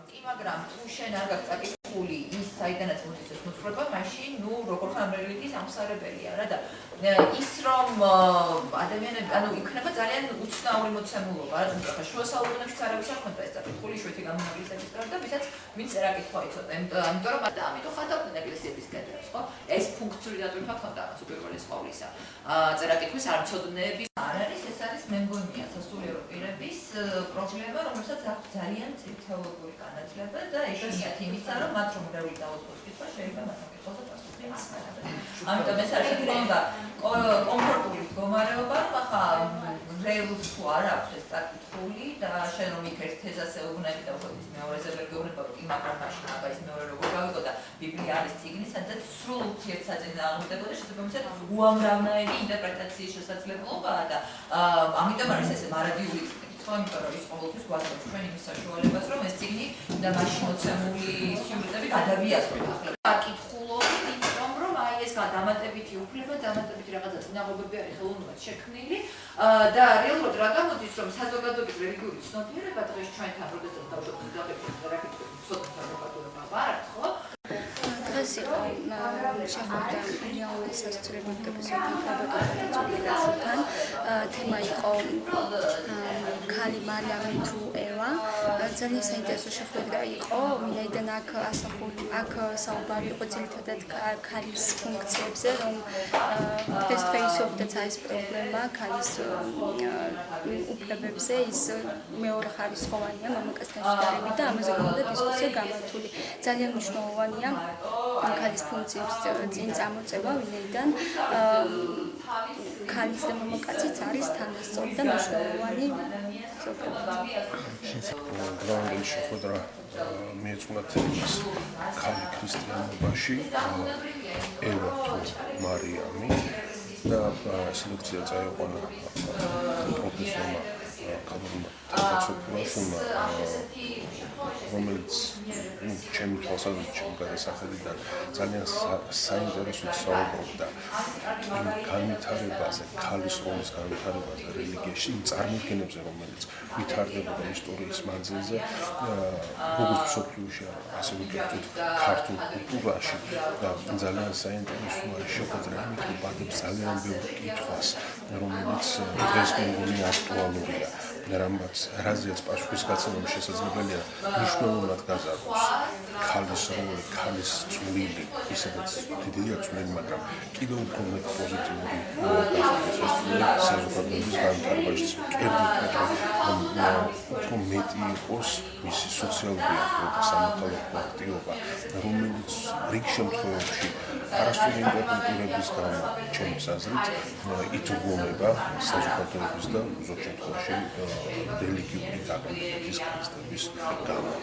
კი, მაგრამ თუ შენ არ გაქვს წაკითხული ის საიდანაც მოდის ეს მოთხრობა, მაშინ ნუ როგორ ხარ რელიგიის ამსარებელია რა და ის რომ ადამიანები ანუ იქნება ძალიან უცნაური მოცემულობა რა თუმცა ხა შუა საუკუნეებში არავის არ ქონდა ეს წაკითხული შვეთი გამონაკლისების გარდა ვისაც ვინც წერაკითხვა იცოდა ამიტომ რომ ამიტომ ხატავდნენ ეკლესიების კედლებს ხო ეს ფუნქციური დატვირთვა ქონდა ამას უპირველეს ყოვლისა წერაკითხვის არ მცოდნეების არ არის ეს არის მე მგონია სასულიერო პირების პრობლემა რომელსაც აქვს ძალიან თეოლოგიური განათლება და ეშინიათ იმისა რომ მათ რომ რეული დაუწყოს კითხვა შეიძლება მათ მოკითხოს და პასუხი ამიტომ ეს არის თქონდა კომფორტული მდგომარეობა რომ ახლა რეალურად თუ არ აქვს ეს წაკითხული და შენ რომ იქ ერთ თეზაზე უგნები და უბრალოდ ის მეორეზე ვერ გეუბნება რომ კი მაგრამ მაშინ აბა ის მეორე როგორ გავიგო და ბიბლია არის წიგნი სადაც სრულ ურთიერთსაძინე აღმოჩნდება შესაბამისად უამრავნაირი ინტერპრეტაციის შესაძლებლობაა და ამიტომ არის ესე მარადიული იმიტომ რომ ის ყოველთვის გვაძლევს ჩვენ იმის საშუალებას რომ ეს წიგნი და მაშინ მოცემული სიუჟეტები გადავიაზროთ ახლა აკითხულობით იმიტომ რომ აი ეს დამატებითი უფლება დამატებითი რაღაცა წინაღობები არის ხელოვნურად შექმნილი და რეალურად რა გამოდის რომ საზოგადოების რელიგიური ცნობიერება დღეს ჩვენთან როდესაც დავდოთ რაფიკის ცოტა საზოგადოება ვართ ხო დღეს იყო შეხვედრა რეალური სასწრაფოების საზოგადოებასთან თემა იყო ქალი მარიამი თუ ევა ძალიან საინტერესო შეხვედრა იყო ვინაიდან აქ საუბარი იყო ძირითადად ქალის ფუნქციებზე რომ face-to-face-ობდაც არის პრობლემა ქალის უფლებებზე ის მეორე ხარისხოვანია მამაკაცთან შედარებით და ამაზე გქონდა დისკუსია გამართული ძალიან მნიშვნელოვანია ქალის ფუნქციებს წინ წამოწევა ვინაიდან ქალის და მამაკაცის არის თანასწორი და მნიშვნელოვანი გრაუნდი შეხვედრა მიეწვნა თემას ქალი ქრისტიანობაში ევა თუ მარიამი და სელექცია წაიყვანა პროფესორმა კაბულმა თაჩოპულაშვილმა რომელიც ჩემი თვალსაზრისით ჩემი გადასახედიდან ძალიან საინტერესოდ საუბრობდა იმ განვითარებაზე, ქალის როლის განვითარებაზე რელიგიაში, იმ წარმოქმნებზე, რომელიც ვითარდებოდა ისტორიის მანძილზე, როგორც მსოფლიოში, ასევე კერძოდ ქართულ კულტურაში და ძალიან საინტერესოა შეხვედრა იმით, რომ ბადებს ძალიან ბევრ კითხვას, რომელიც დღეს მეგონი აქტუალურია. რაზეც პასუხის გაცემა შესაძლებელია მნიშვნელოვნად გაზარდოს ქალის როლი, ქალის წვლილი, ისედაც დიდია წვლილი, მაგრამ კიდევ უფრო მეტ პოზიტიური საზოგადოების განვითარებაში კერძოდ უფრო მეტი იყოს მისი სოციალური აქტივობა, სამოქალაქო აქტივობა, რომელიც რიგ შემთხვევებში არასწორი ინტერპრეტირების გამო ჩემს აზრით ითრგუნება საზოგადოების და ზოგ შემთხვევაში რელიგიური დაკვირვების განცდების გამო.